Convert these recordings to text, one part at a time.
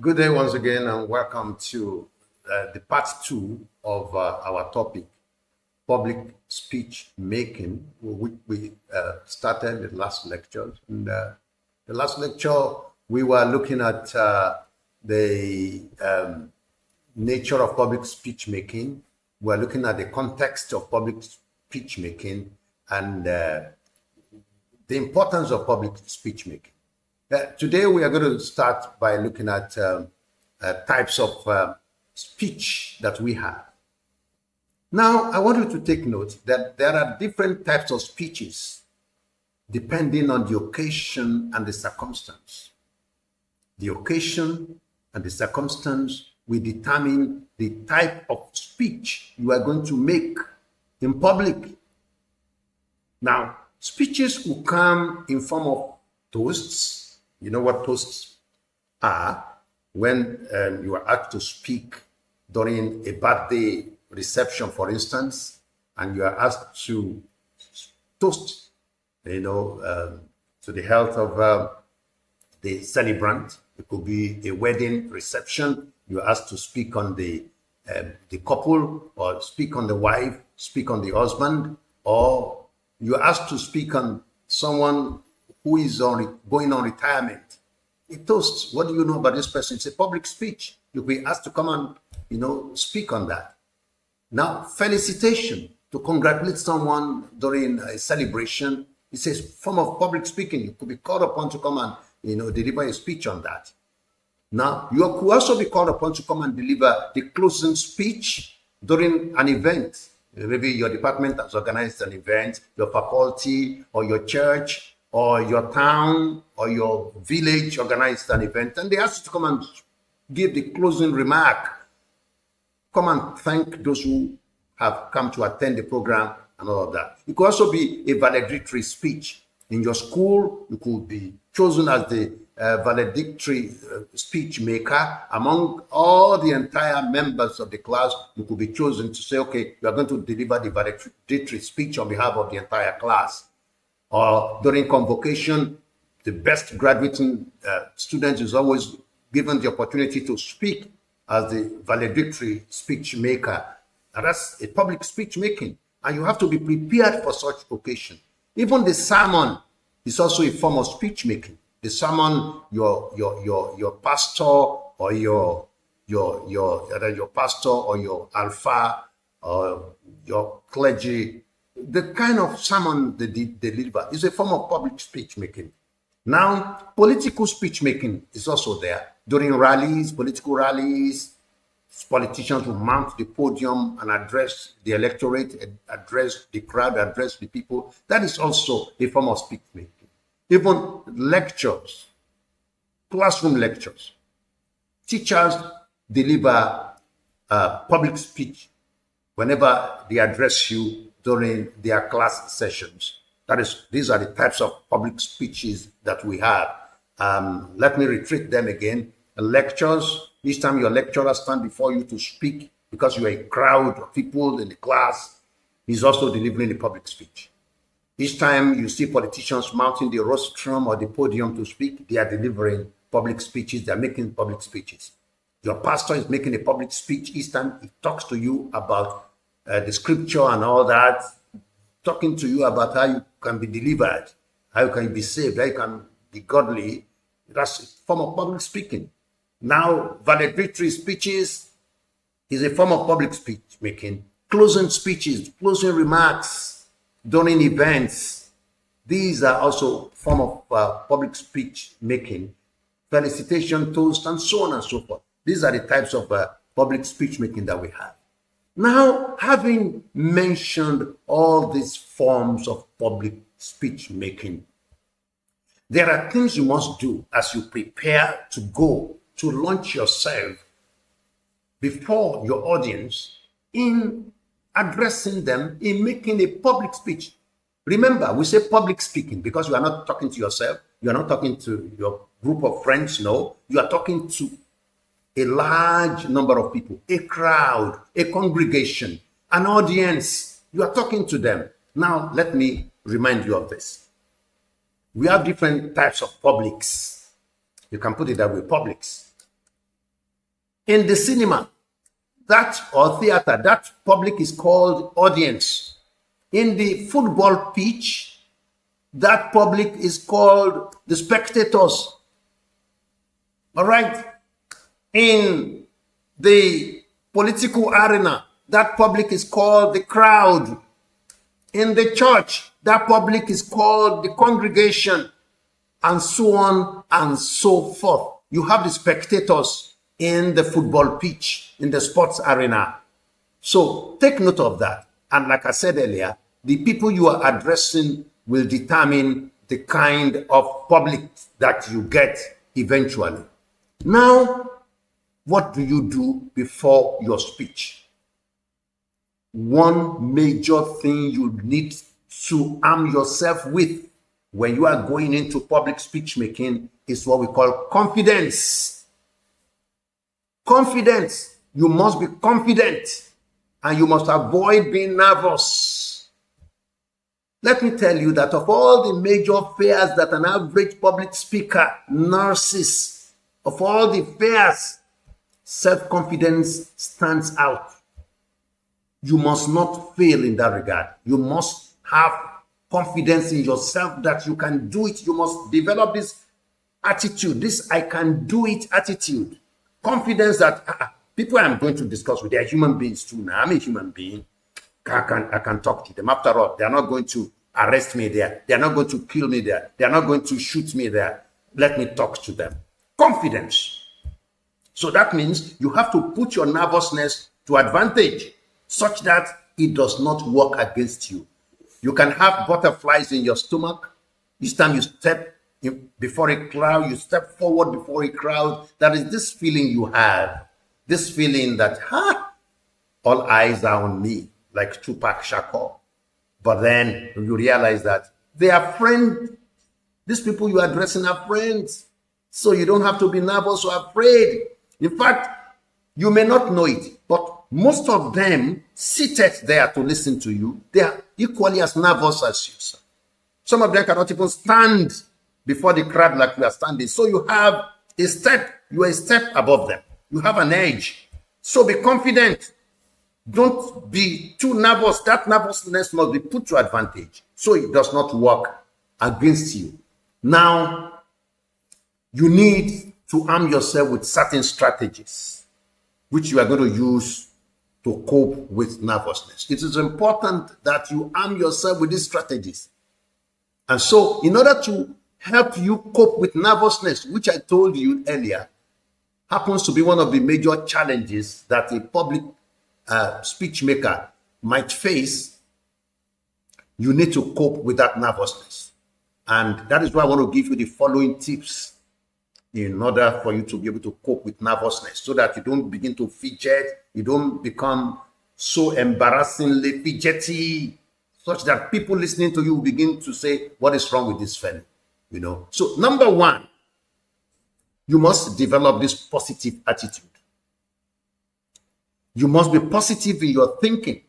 Good day once again, and welcome to the part two of our topic, public speech making, which we started in the last lecture. And the last lecture, we were looking at the nature of public speech making. We're looking at the context of public speech making and the importance of public speech making. Today, we are going to start by looking at types of speech that we have. Now, I want you to take note that there are different types of speeches depending on the occasion and the circumstance. The occasion and the circumstance will determine the type of speech you are going to make in public. Now, speeches will come in form of toasts. You know what toasts are? When you are asked to speak during a birthday reception, for instance, and you are asked to toast, to the health of the celebrant. It could be a wedding reception. You are asked to speak on the couple, or speak on the wife, speak on the husband, or you are asked to speak on someone who is going on retirement. A toast. What do you know about this person? It's a public speech. You'll be asked to come and speak on that. Now, felicitation, to congratulate someone during a celebration, it's a form of public speaking. You could be called upon to come and deliver a speech on that. Now, you could also be called upon to come and deliver the closing speech during an event. Maybe your department has organized an event, your faculty or your church or your town or your village organized an event, and they asked you to come and give the closing remark. Come and thank those who have come to attend the program and all of that. It could also be a valedictory speech. In your school, you could be chosen as the valedictory speech maker. Among all the entire members of the class, you could be chosen to say, okay, you are going to deliver the valedictory speech on behalf of the entire class. Or during convocation, the best graduating student is always given the opportunity to speak as the valedictory speech maker. And that's a public speech making. And you have to be prepared for such occasion. Even the sermon is also a form of speech making. The sermon, your pastor or your pastor or your alpha or your clergy, the kind of sermon they deliver is a form of public speech making. Now, political speech making is also there. During rallies, political rallies, politicians will mount the podium and address the electorate, address the crowd, address the people. That is also a form of speech making. Even lectures, classroom lectures. Teachers deliver public speech whenever they address you during their class sessions. These are the types of public speeches that we have. Let me repeat them again. Lectures, each time your lecturer stands before you to speak, because you are a crowd of people in the class, he's also delivering a public speech. Each time you see politicians mounting the rostrum or the podium to speak, they are delivering public speeches, they are making public speeches. Your pastor is making a public speech each time he talks to you about the scripture and all that, talking to you about how you can be delivered, how you can be saved, how you can be godly. That's a form of public speaking. Now, valedictory speeches is a form of public speech making. Closing speeches, closing remarks during events, these are also form of public speech making. Felicitation, toast, and so on and so forth. These are the types of public speech making that we have. Now, having mentioned all these forms of public speech making, there are things you must do as you prepare to go to launch yourself before your audience in addressing them, in making a public speech. Remember, we say public speaking because you are not talking to yourself, you are not talking to your group of friends, no, you are talking to a large number of people, a crowd, a congregation, an audience. You are talking to them. Now, let me remind you of this. We have different types of publics. You can put it that way, publics. In the cinema, that or theater, that public is called audience. In the football pitch, that public is called the spectators. All right? In the political arena, that public is called the crowd. In the church, that public is called the congregation, and so on and so forth. You have the spectators in the football pitch, in the sports arena. So take note of that. And like I said earlier, the people you are addressing will determine the kind of public that you get eventually. Now, what do you do before your speech? One major thing you need to arm yourself with when you are going into public speech making is what we call confidence. Confidence. You must be confident and you must avoid being nervous. Let me tell you that of all the major fears that an average public speaker nurses, of all the fears, self-confidence stands out. You must not fail in that regard. You must have confidence in yourself that you can do it. You must develop this attitude, this I can do it attitude. Confidence that people I'm going to discuss with, they are human beings too. Now I'm a human being. I can talk to them. After all, they are not going to arrest me there. They are not going to kill me there. They are not going to shoot me there. Let me talk to them. Confidence. So that means you have to put your nervousness to advantage such that it does not work against you. You can have butterflies in your stomach. Each time you step before a crowd, you step forward before a crowd. That is this feeling you have. This feeling that, all eyes are on me, like Tupac Shakur. But then you realize that they are friends. These people you are addressing are friends. So you don't have to be nervous or afraid. In fact, you may not know it, but most of them seated there to listen to you, they are equally as nervous as you. Some of them cannot even stand before the crowd like we are standing. So you have a step, you are a step above them. You have an edge. So be confident. Don't be too nervous. That nervousness must be put to advantage so it does not work against you. Now, you need to arm yourself with certain strategies which you are going to use to cope with nervousness. It is important that you arm yourself with these strategies. And so, in order to help you cope with nervousness, which I told you earlier, happens to be one of the major challenges that a public speech maker might face, you need to cope with that nervousness. And that is why I want to give you the following tips in order for you to be able to cope with nervousness so that you don't begin to fidget, you don't become so embarrassingly fidgety, such that people listening to you begin to say, what is wrong with this fellow? You know. So number one, you must develop this positive attitude. You must be positive in your thinking.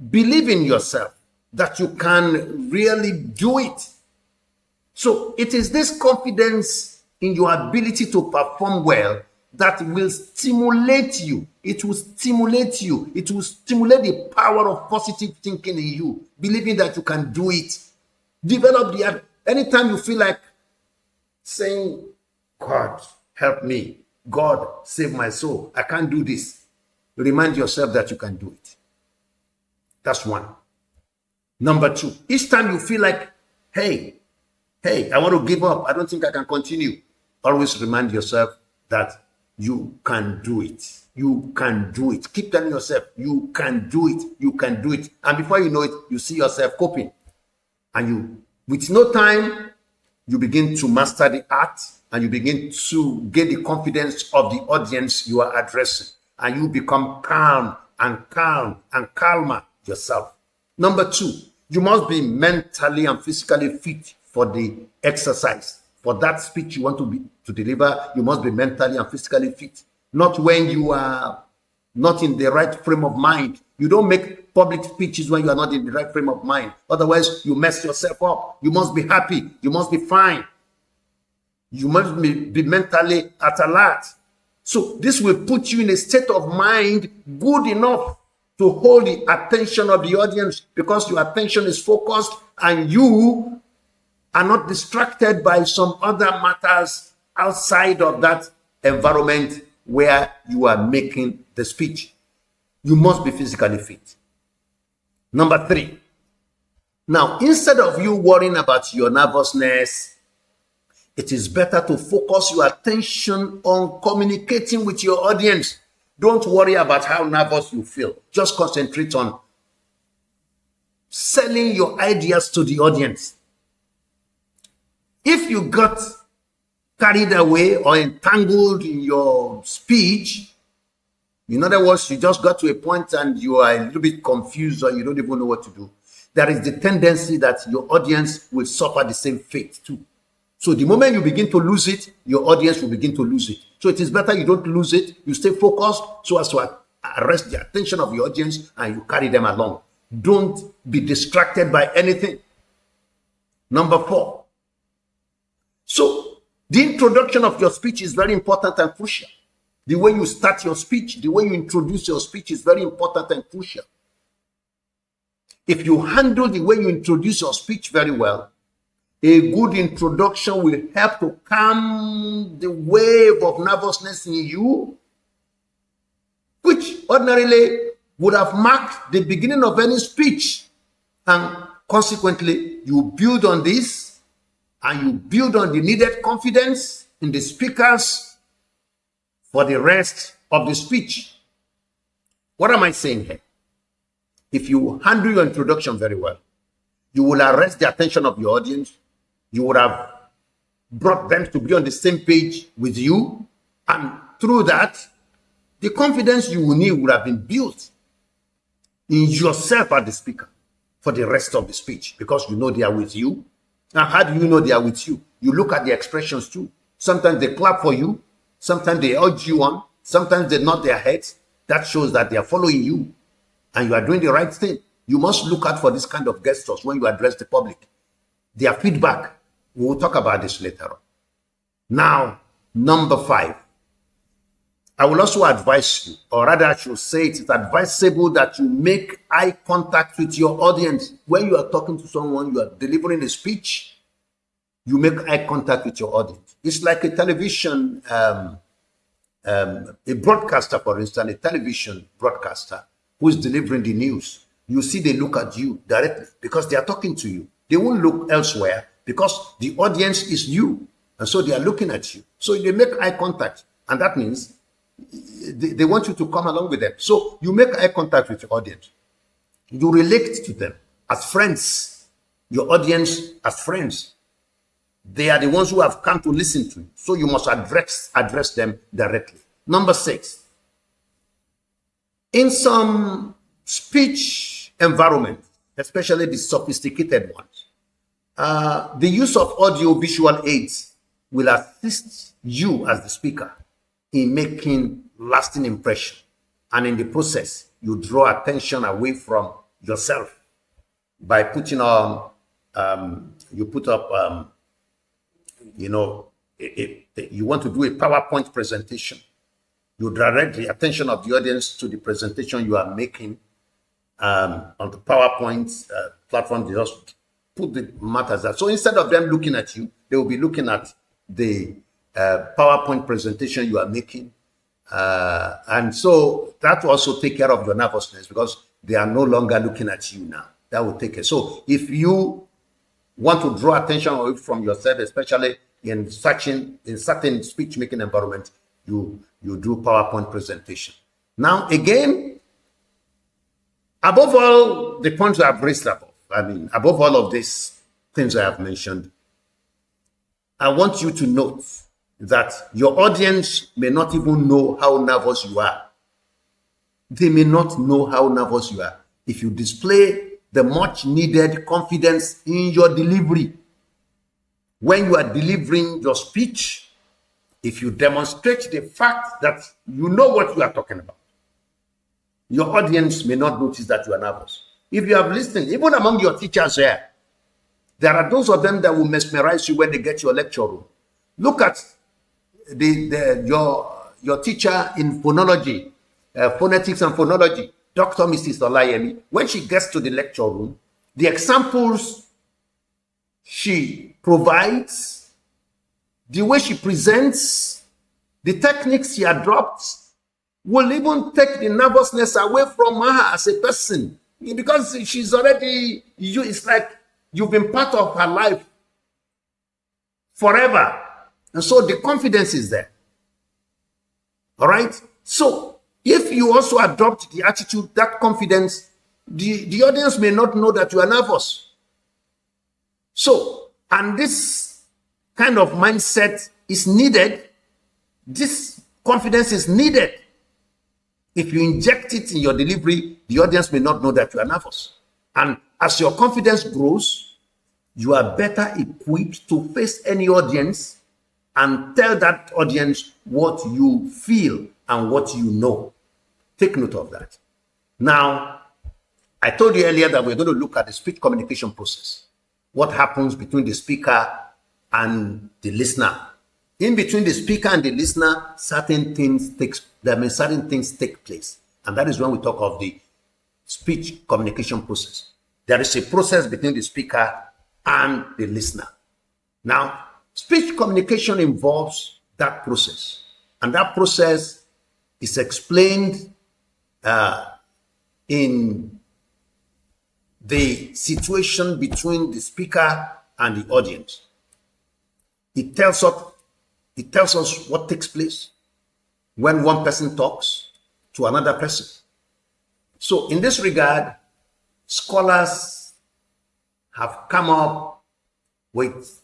Believe in yourself that you can really do it. So it is this confidence in your ability to perform well that will stimulate you. It will stimulate you. It will stimulate the power of positive thinking in you, believing that you can do it. Develop the, anytime you feel like saying, God, help me. God, save my soul. I can't do this. Remind yourself that you can do it. That's one. Number two, each time you feel like, hey, I want to give up. I don't think I can continue. Always remind yourself that you can do it. You can do it. Keep telling yourself, you can do it. You can do it. And before you know it, you see yourself coping. And you, with no time, you begin to master the art and you begin to gain the confidence of the audience you are addressing. And you become calm and calmer yourself. Number two, you must be mentally and physically fit for the exercise. For that speech you want to deliver, you must be mentally and physically fit. Not when you are not in the right frame of mind. You don't make public speeches when you are not in the right frame of mind. Otherwise, you mess yourself up. You must be happy. You must be fine. You must be mentally at alert So this will put you in a state of mind good enough to hold the attention of the audience, because your attention is focused and you are not distracted by some other matters outside of that environment where you are making the speech. You must be physically fit. Number 3. Now, instead of you worrying about your nervousness, it is better to focus your attention on communicating with your audience. Don't worry about how nervous you feel. Just concentrate on selling your ideas to the audience. If you got carried away or entangled in your speech, in other words, you just got to a point and you are a little bit confused or you don't even know what to do, there is the tendency that your audience will suffer the same fate too. So the moment you begin to lose it, your audience will begin to lose it. So it is better you don't lose it. You stay focused so as to arrest the attention of your audience and you carry them along. Don't be distracted by anything. Number 4. So the introduction of your speech is very important and crucial. The way you start your speech, the way you introduce your speech is very important and crucial. If you handle the way you introduce your speech very well, a good introduction will help to calm the wave of nervousness in you, which ordinarily would have marked the beginning of any speech. And consequently, you build on this and you build on the needed confidence in the speakers for the rest of the speech. What am I saying here? If you handle your introduction very well, you will arrest the attention of your audience. You would have brought them to be on the same page with you. And through that, the confidence you will need would have been built in yourself as the speaker for the rest of the speech, because you know they are with you. Now, how do you know they are with you? You look at the expressions too. Sometimes they clap for you. Sometimes they urge you on. Sometimes they nod their heads. That shows that they are following you and you are doing the right thing. You must look out for this kind of gestures when you address the public. Their feedback. We will talk about this later on. Now, number 5. I will also advise you, or rather I should say it is advisable that you make eye contact with your audience. When you are talking to someone, you are delivering a speech, you make eye contact with your audience. It's like a television, a broadcaster, for instance, a television broadcaster who is delivering the news. You see they look at you directly because they are talking to you. They won't look elsewhere because the audience is you. And so they are looking at you. So they make eye contact. And that means they want you to come along with them. So you make eye contact with your audience. You relate to them as friends. Your audience as friends. They are the ones who have come to listen to you. So you must address them directly. Number 6. In some speech environment, especially the sophisticated ones, the use of audio-visual aids will assist you as the speaker in making lasting impression. And in the process, you draw attention away from yourself by putting on, you want to do a PowerPoint presentation. You direct the attention of the audience to the presentation you are making on the PowerPoint platform. They just put the matters there. So instead of them looking at you, they will be looking at the PowerPoint presentation you are making. And so that will also take care of your nervousness because they are no longer looking at you now. That will take care. So if you want to draw attention away from yourself, especially in certain speech-making environment, you do PowerPoint presentation. Now, again, above all the points I have raised above, above all of these things I have mentioned, I want you to note that your audience may not even know how nervous you are. They may not know how nervous you are. If you display the much needed confidence in your delivery, when you are delivering your speech, if you demonstrate the fact that you know what you are talking about, your audience may not notice that you are nervous. If you have listened, even among your teachers here, there are those of them that will mesmerize you when they get your lecture room. Look at your teacher in phonology, phonetics and phonology, Dr. Mrs. Olayemi, when she gets to the lecture room, the examples she provides, the way she presents, the techniques she adopts will even take the nervousness away from her as a person, because she's already, it's like you've been part of her life forever. And so the confidence is there. All right? So if you also adopt the attitude, that confidence, the audience may not know that you are nervous. So, and this kind of mindset is needed. This confidence is needed. If you inject it in your delivery, the audience may not know that you are nervous. And as your confidence grows, you are better equipped to face any audience and tell that audience what you feel and what you know. Take note of that. Now, I told you earlier that we're going to look at the speech communication process. What happens between the speaker and the listener. In between the speaker and the listener, certain things take place. And that is when we talk of the speech communication process. There is a process between the speaker and the listener. Now, speech communication involves that process. And that process is explained in the situation between the speaker and the audience. It tells us what takes place when one person talks to another person. So in this regard, scholars have come up with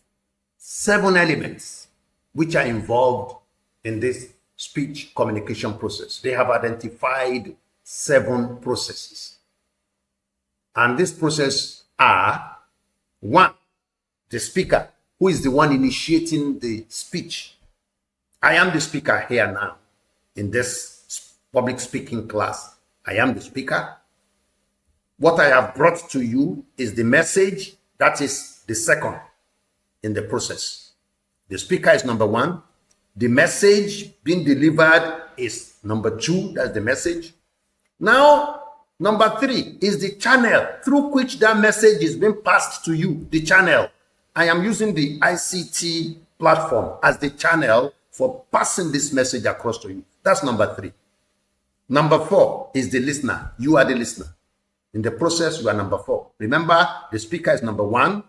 7 elements which are involved in this speech communication process. They have identified 7 processes. And these processes are: 1, the speaker, who is the one initiating the speech. I am the speaker here now in this public speaking class. I am the speaker. What I have brought to you is the message. That is the second in the process. The speaker is number 1. The message being delivered is number 2. That's the message. Now, number 3 is the channel through which that message is being passed to you. The channel. I am using the ICT platform as the channel for passing this message across to you. That's number 3. Number 4 is the listener. You are the listener. In the process, you are number 4. Remember, the speaker is number 1.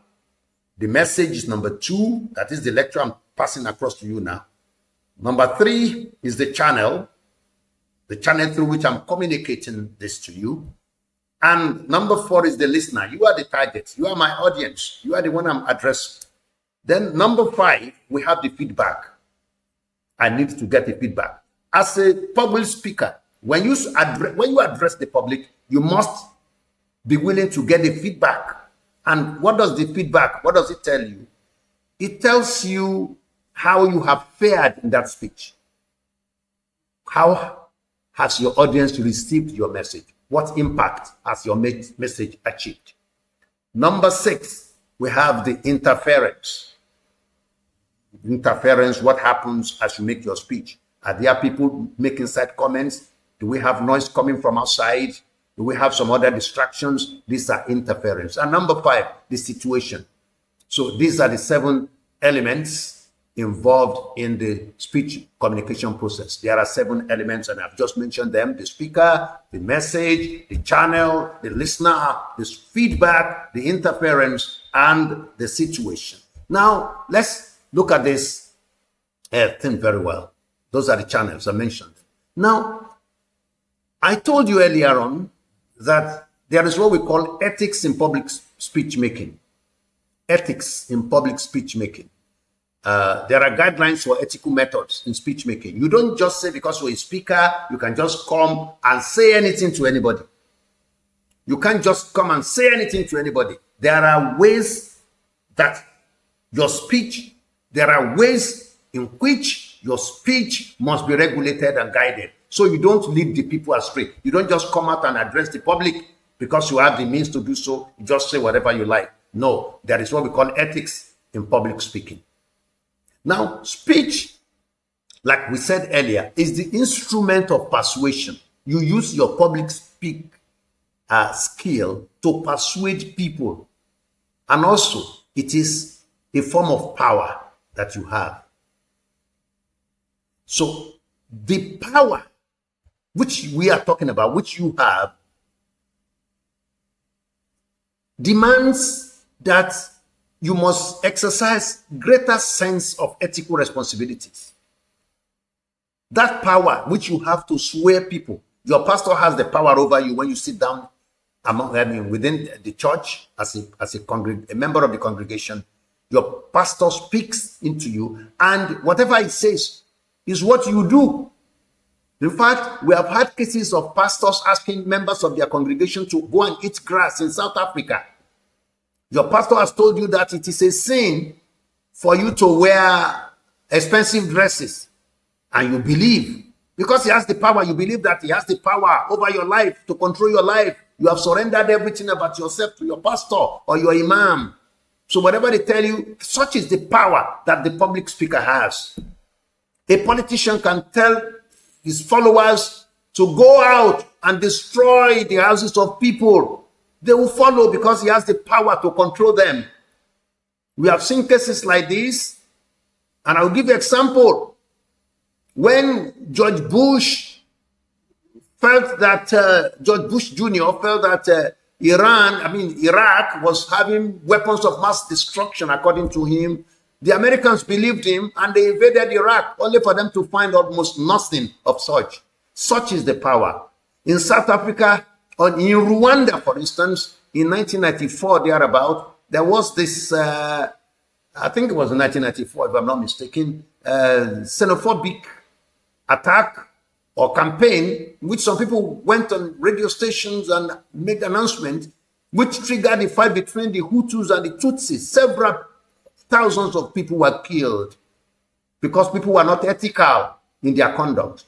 The message is number 2. That is the lecture I'm passing across to you now. Number 3 is the channel through which I'm communicating this to you. And number 4 is the listener. You are the target. You are my audience. You are the one I'm addressing. Then number 5, we have the feedback. I need to get the feedback. As a public speaker, when you address the public, you must be willing to get the feedback. And what does the feedback, what does it tell you? It tells you how you have fared in that speech. How has your audience received your message? What impact has your message achieved? Number 6, we have the interference. Interference, what happens as you make your speech? Are there people making side comments? Do we have noise coming from outside? Do we have some other distractions? These are interference. And number 5, the situation. So these are the 7 elements involved in the speech communication process. There are 7 elements, and I've just mentioned them: the speaker, the message, the channel, the listener, the feedback, the interference, and the situation. Now, let's look at this thing very well. Those are the channels I mentioned. Now, I told you earlier on that there is what we call ethics in public speech making. Ethics in public speech making. There are guidelines for ethical methods in speech making. You don't just say because you're a speaker, you can just come and say anything to anybody. You can't just come and say anything to anybody. There are ways that your speech, there are ways in which your speech must be regulated and guided, so you don't lead the people astray. You don't just come out and address the public because you have the means to do so. You just say whatever you like. No, there is what we call ethics in public speaking. Now, speech like we said earlier, is the instrument of persuasion. You use your public speak skill to persuade people. And also, it is a form of power that you have. So, the power which we are talking about, which you have, demands that you must exercise greater sense of ethical responsibilities. That power which you have to sway people. Your pastor has the power over you when you sit down within the church as a member of the congregation. Your pastor speaks into you, and whatever he says is what you do. In fact, we have had cases of pastors asking members of their congregation to go and eat grass in South Africa. Your pastor has told you that it is a sin for you to wear expensive dresses, and you believe, because he has the power, you believe that he has the power over your life, to control your life. You have surrendered everything about yourself to your pastor or your imam. So whatever they tell you, such is the power that the public speaker has. A politician can tell his followers to go out and destroy the houses of people. They will follow because he has the power to control them. We have seen cases like this, and I'll give you an example. When George Bush felt that, George Bush Jr. felt that Iraq was having weapons of mass destruction, according to him, the Americans believed him and they invaded Iraq, only for them to find almost nothing of such. Such is the power. In South Africa, or in Rwanda, for instance, in 1994, thereabout, there was this, I think it was in 1994, if I'm not mistaken, xenophobic attack or campaign, in which some people went on radio stations and made announcements, which triggered the fight between the Hutus and the Tutsis. Several thousands of people were killed because people were not ethical in their conduct.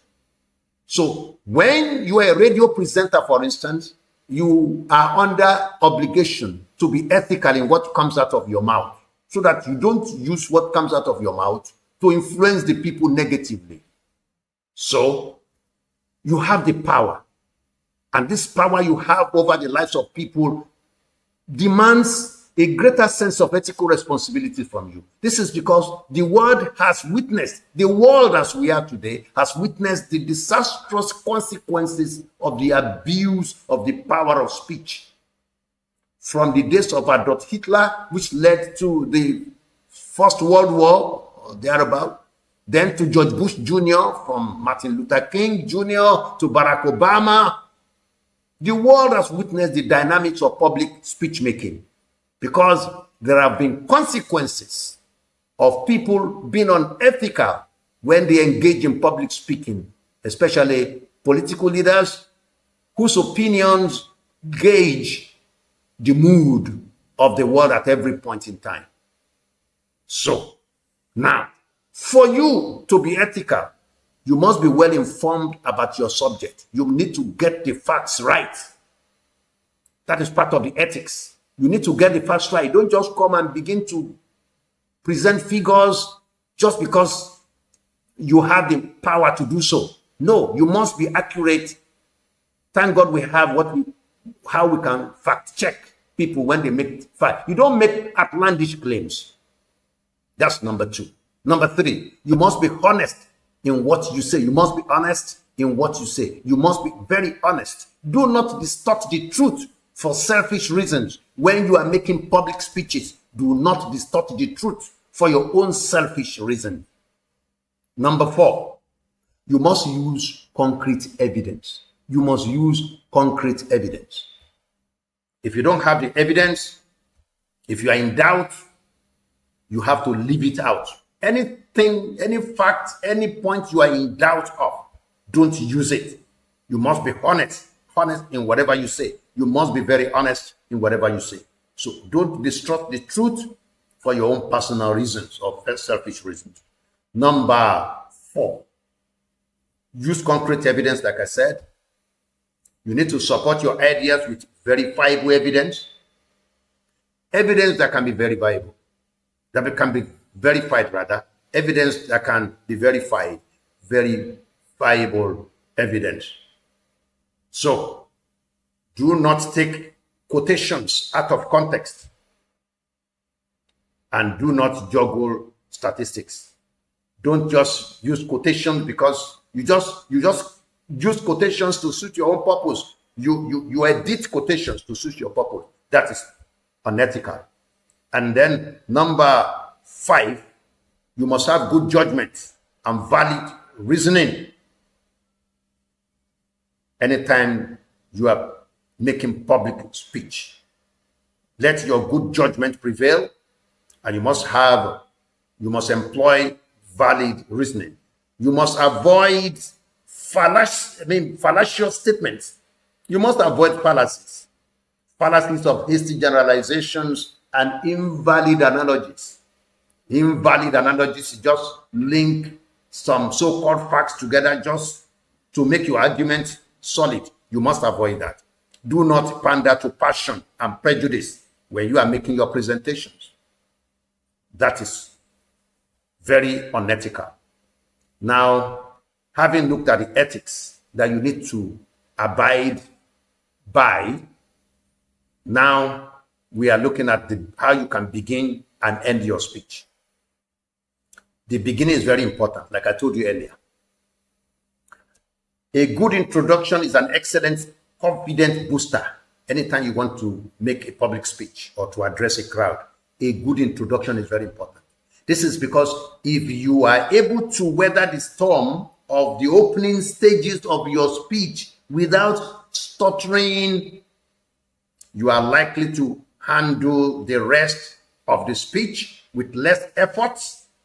So when you are a radio presenter, for instance, you are under obligation to be ethical in what comes out of your mouth, so that you don't use what comes out of your mouth to influence the people negatively. So you have the power, and this power you have over the lives of people demands a greater sense of ethical responsibility from you. This is because the world has witnessed, the world as we are today, has witnessed the disastrous consequences of the abuse of the power of speech. From the days of Adolf Hitler, which led to the First World War, or thereabout, then to George Bush Jr., from Martin Luther King Jr. to Barack Obama, the world has witnessed the dynamics of public speech making, because there have been consequences of people being unethical when they engage in public speaking, especially political leaders whose opinions gauge the mood of the world at every point in time. So, now, for you to be ethical, you must be well informed about your subject. You need to get the facts right. That is part of the ethics. You need to get the facts right. Don't just come and begin to present figures just because you have the power to do so. No, you must be accurate. Thank God we have how we can fact check people when they make fact. You don't make outlandish claims. That's number 2. Number 3, you must be honest in what you say. You must be honest in what you say. You must be very honest. Do not distort the truth for selfish reasons. When you are making public speeches, do not distort the truth for your own selfish reason. Number 4, you must use concrete evidence. You must use concrete evidence. If you don't have the evidence, if you are in doubt, you have to leave it out. Anything, any fact, any point you are in doubt of, don't use it. You must be honest in whatever you say. You must be very honest in whatever you say. So don't distort the truth for your own personal reasons or selfish reasons. Number 4, use concrete evidence, like I said. You need to support your ideas with verifiable evidence. Evidence that can be verifiable. That can be verified, rather. Evidence that can be verified. verifiable evidence. So do not take quotations out of context, and do not juggle statistics. Don't just use quotations because you just use quotations to suit your own purpose. You edit quotations to suit your purpose. That is unethical. And then number 5, you must have good judgment and valid reasoning anytime you are making public speech. Let your good judgment prevail, and you must employ valid reasoning. You must avoid fallacious statements. You must avoid fallacies of hasty generalizations and invalid analogies. Invalid analogies just link some so-called facts together just to make your argument solid. You must avoid that. Do not pander to passion and prejudice when you are making your presentations. That is very unethical. Now, having looked at the ethics that you need to abide by, now we are looking at how you can begin and end your speech. The beginning is very important, like I told you earlier. A good introduction is an excellent confidence booster. Anytime you want to make a public speech or to address a crowd, a good introduction is very important. This is because if you are able to weather the storm of the opening stages of your speech without stuttering, you are likely to handle the rest of the speech with less effort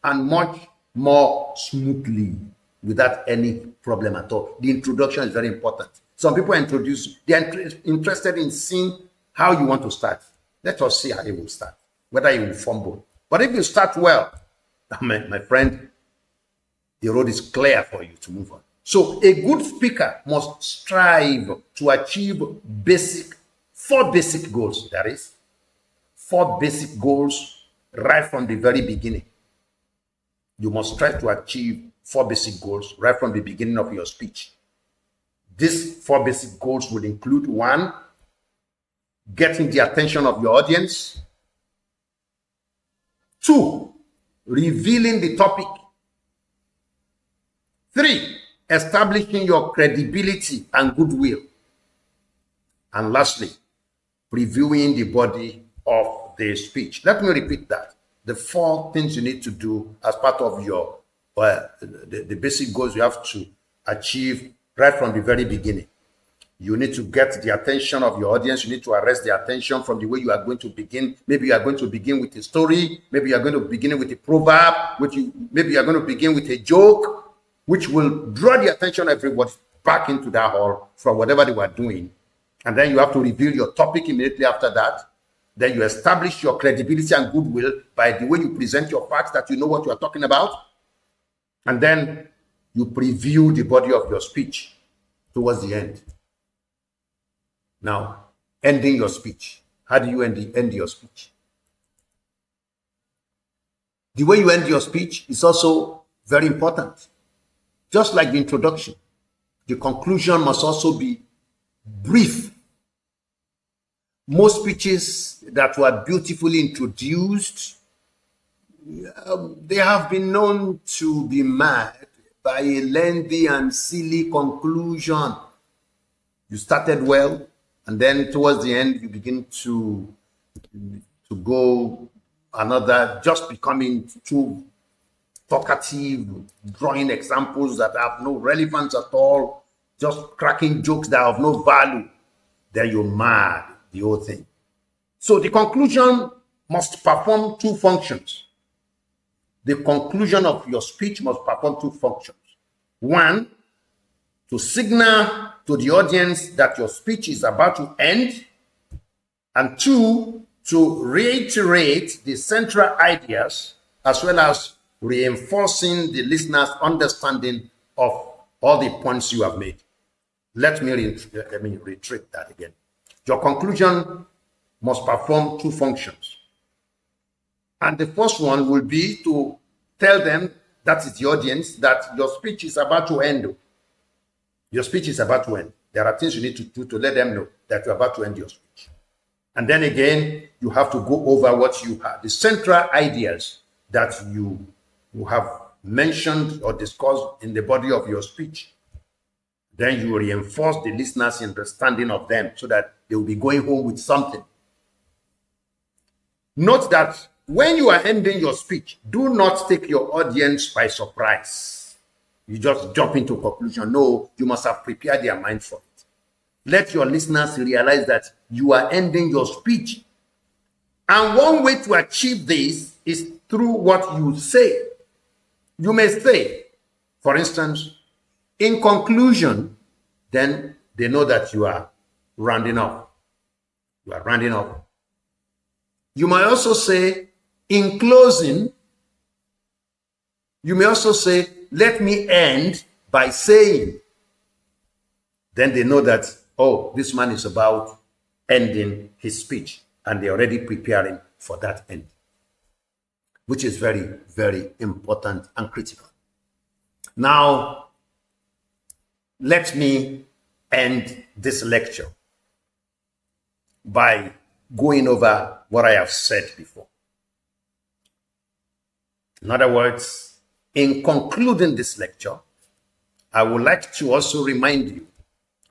and much more smoothly without any problem at all. The introduction is very important. Some people they are interested in seeing how you want to start. Let us see how you will start, whether you will fumble. But if you start well, my friend, the road is clear for you to move on. So a good speaker must strive to achieve 4 basic goals. That is 4 basic goals right from the very beginning. You must try to achieve 4 basic goals right from the beginning of your speech. These 4 basic goals would include: 1, getting the attention of your audience; 2, revealing the topic; 3, establishing your credibility and goodwill; and lastly, previewing the body of the speech. Let me repeat that. The 4 things you need to do as part of your the basic goals you have to achieve right from the very beginning. You need to get the attention of your audience. You need to arrest their attention from the way you are going to begin. Maybe you are going to begin with a story. Maybe you are going to begin with a proverb. Maybe you are going to begin with a joke, which will draw the attention of everybody back into that hall from whatever they were doing. And then you have to reveal your topic immediately after that. Then you establish your credibility and goodwill by the way you present your facts, that you know what you are talking about. And then you preview the body of your speech towards the end. Now, ending your speech. How do you end your speech? The way you end your speech is also very important. Just like the introduction, the conclusion must also be brief. Most speeches that were beautifully introduced, they have been known to be marred by a lengthy and silly conclusion. You started well, and then towards the end, you begin to go another, just becoming too talkative, drawing examples that have no relevance at all, just cracking jokes that have no value. Then you're mad, the whole thing. So the conclusion must perform 2 functions. The conclusion of your speech must perform 2 functions. 1, to signal to the audience that your speech is about to end. And 2, to reiterate the central ideas as well as reinforcing the listener's understanding of all the points you have made. Let me reiterate that again. Your conclusion must perform 2 functions. And the first one will be to tell them that is the audience, that your speech is about to end. Your speech is about to end. There are things you need to do to let them know that you're about to end your speech. And then again, you have to go over what you have, the central ideas that you have mentioned or discussed in the body of your speech. Then you reinforce the listeners' understanding of them so that they will be going home with something. Note that when you are ending your speech, do not take your audience by surprise. You just jump into conclusion. No, you must have prepared their mind for it. Let your listeners realize that you are ending your speech. And one way to achieve this is through what you say. You may say, for instance, in conclusion, then they know that you are rounding up. You are rounding up. You might also say, in closing, you may also say, let me end by saying. Then they know that, oh, this man is about ending his speech, and they're already preparing for that end, which is very, very important and critical. Now, let me end this lecture by going over what I have said before. In other words, in concluding this lecture, I would like to also remind you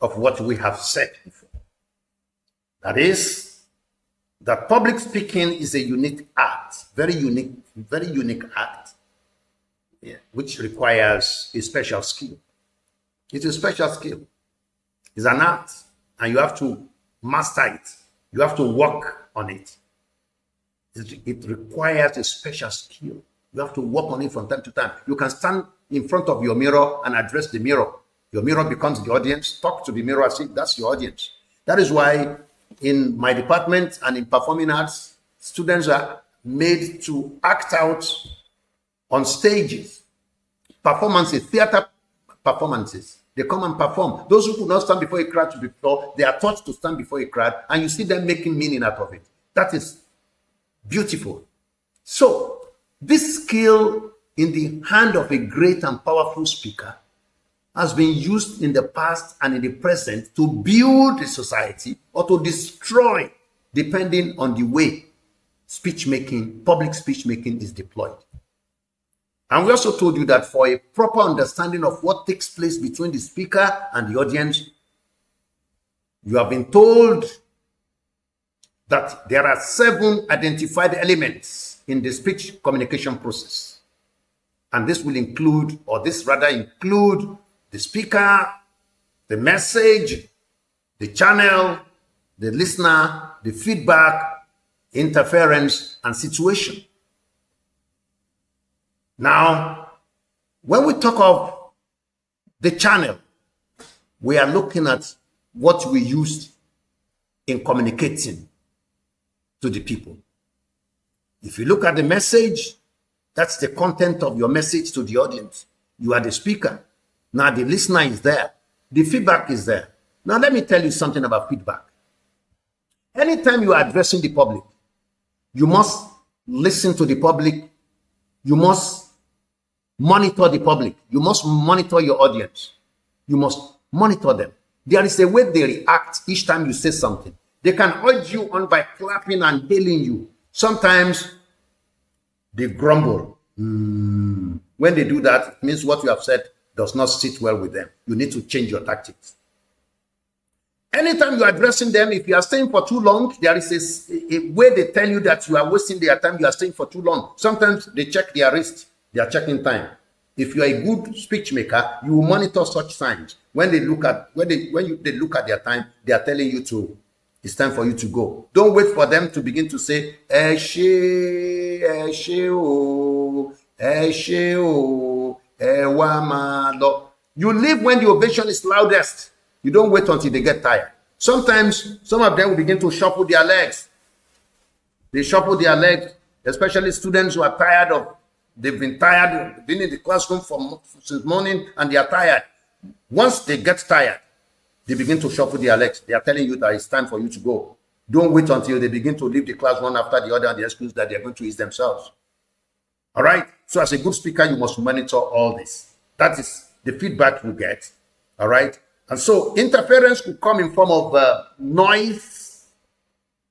of what we have said before. That is, that public speaking is a unique act, very unique act, which requires a special skill. It's a special skill. It's an art, and you have to master it. You have to work on it. It requires a special skill. You have to work on it from time to time. You can stand in front of your mirror and address the mirror. Your mirror becomes the audience. Talk to the mirror as if that's your audience. That is why in my department and in performing arts, students are made to act out on stages, performances, theater performances. They come and perform. Those who could not stand before a crowd before, they are taught to stand before a crowd, and you see them making meaning out of it. That is beautiful. So, this skill in the hand of a great and powerful speaker has been used in the past and in the present to build a society or to destroy, depending on the way public speech making is deployed. And we also told you that for a proper understanding of what takes place between the speaker and the audience, you have been told that there are 7 identified elements in the speech communication process. And this will include, or this rather include, the speaker, the message, the channel, the listener, the feedback, interference, and situation. Now, when we talk of the channel, we are looking at what we used in communicating to the people. If you look at the message, that's the content of your message to the audience. You are the speaker. Now the listener is there. The feedback is there. Now let me tell you something about feedback. Anytime you are addressing the public, you must listen to the public. You must monitor the public. You must monitor your audience. You must monitor them. There is a way they react each time you say something. They can urge you on by clapping and hailing you. Sometimes they grumble. When they do that, it means what you have said does not sit well with them. You need to change your tactics. Anytime you are addressing them, if you are staying for too long, there is a way they tell you that you are wasting their time, you are staying for too long. Sometimes they check their wrist, they are checking time. If you are a good speech maker, you will monitor such signs. When they look at their time, they are telling you it's time for you to go. Don't wait for them to begin to say, You leave when the ovation is loudest. You don't wait until they get tired. Sometimes some of them will begin to shuffle their legs. They shuffle their legs, especially students who are tired they've been tired, been in the classroom since morning, and they are tired. Once they get tired, they begin to shuffle their legs. They are telling you that it's time for you to go. Don't wait until they begin to leave the class one after the other and the excuse that they're going to ease themselves. All right. So as a good speaker, you must monitor all this. That is the feedback you get. All right. And so interference could come in form of noise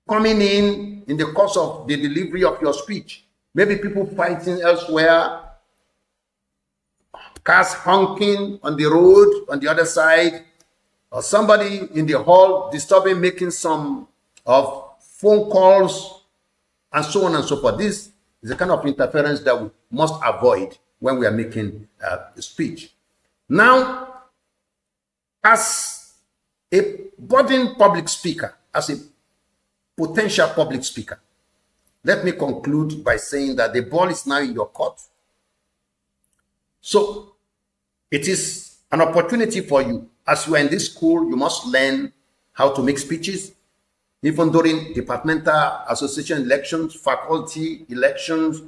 coming in the course of the delivery of your speech. Maybe people fighting elsewhere, cars honking on the road on the other side, or somebody in the hall disturbing, making some of phone calls, and so on and so forth. This is the kind of interference that we must avoid when we are making a speech. Now, as a budding public speaker, as a potential public speaker, let me conclude by saying that the ball is now in your court. So it is an opportunity for you. As you are in this school, you must learn how to make speeches. Even during departmental association elections, faculty elections,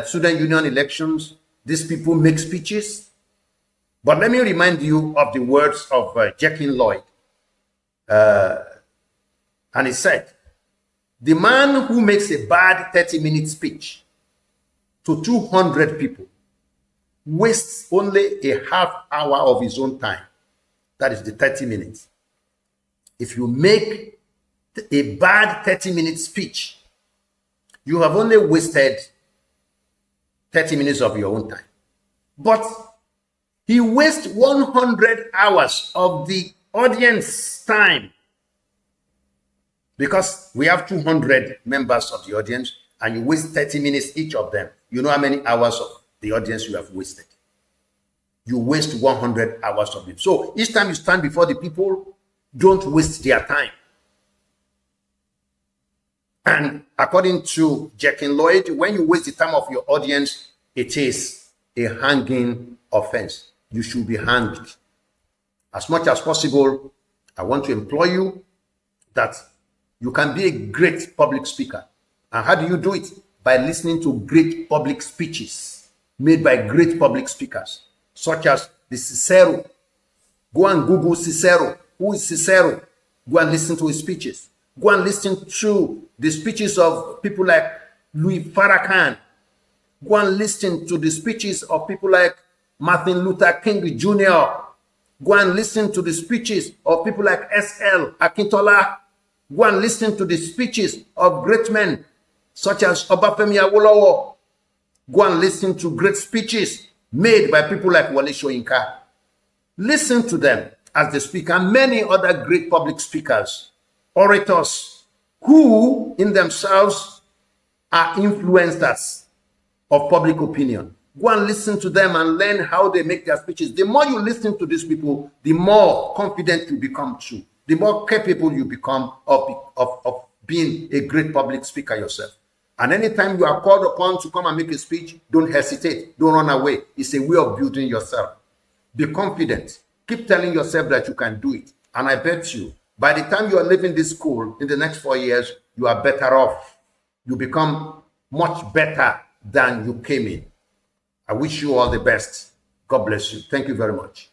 student union elections, these people make speeches. But let me remind you of the words of Jekyll Lloyd. And he said, the man who makes a bad 30-minute speech to 200 people wastes only a half hour of his own time. That is the 30 minutes. If you make a bad 30-minute speech, you have only wasted 30 minutes of your own time. But he wastes 100 hours of the audience time, because we have 200 members of the audience and you waste 30 minutes each of them. You know how many hours of the audience you have wasted? You waste 100 hours of it. So each time you stand before the people, don't waste their time. And according to Jekyll Lloyd, when you waste the time of your audience, it is a hanging offense. You should be hanged. As much as possible, I want to implore you that you can be a great public speaker. And how do you do it? By listening to great public speeches made by great public speakers, such as the Cicero. Go and Google Cicero. Who is Cicero? Go and listen to his speeches. Go and listen to the speeches of people like Louis Farrakhan. Go and listen to the speeches of people like Martin Luther King Jr. Go and listen to the speeches of people like S.L. Akintola. Go and listen to the speeches of great men such as Obafemi Awolowo. Go and listen to great speeches made by people like Wale Soyinka. Listen to them as they speak, and many other great public speakers, orators, who in themselves are influencers of public opinion. Go and listen to them and learn how they make their speeches. The more you listen to these people, the more confident you become too. The more capable you become of being a great public speaker yourself. And anytime you are called upon to come and make a speech, don't hesitate. Don't run away. It's a way of building yourself. Be confident. Keep telling yourself that you can do it. And I bet you, by the time you are leaving this school in the next 4 years, you are better off. You become much better than you came in. I wish you all the best. God bless you. Thank you very much.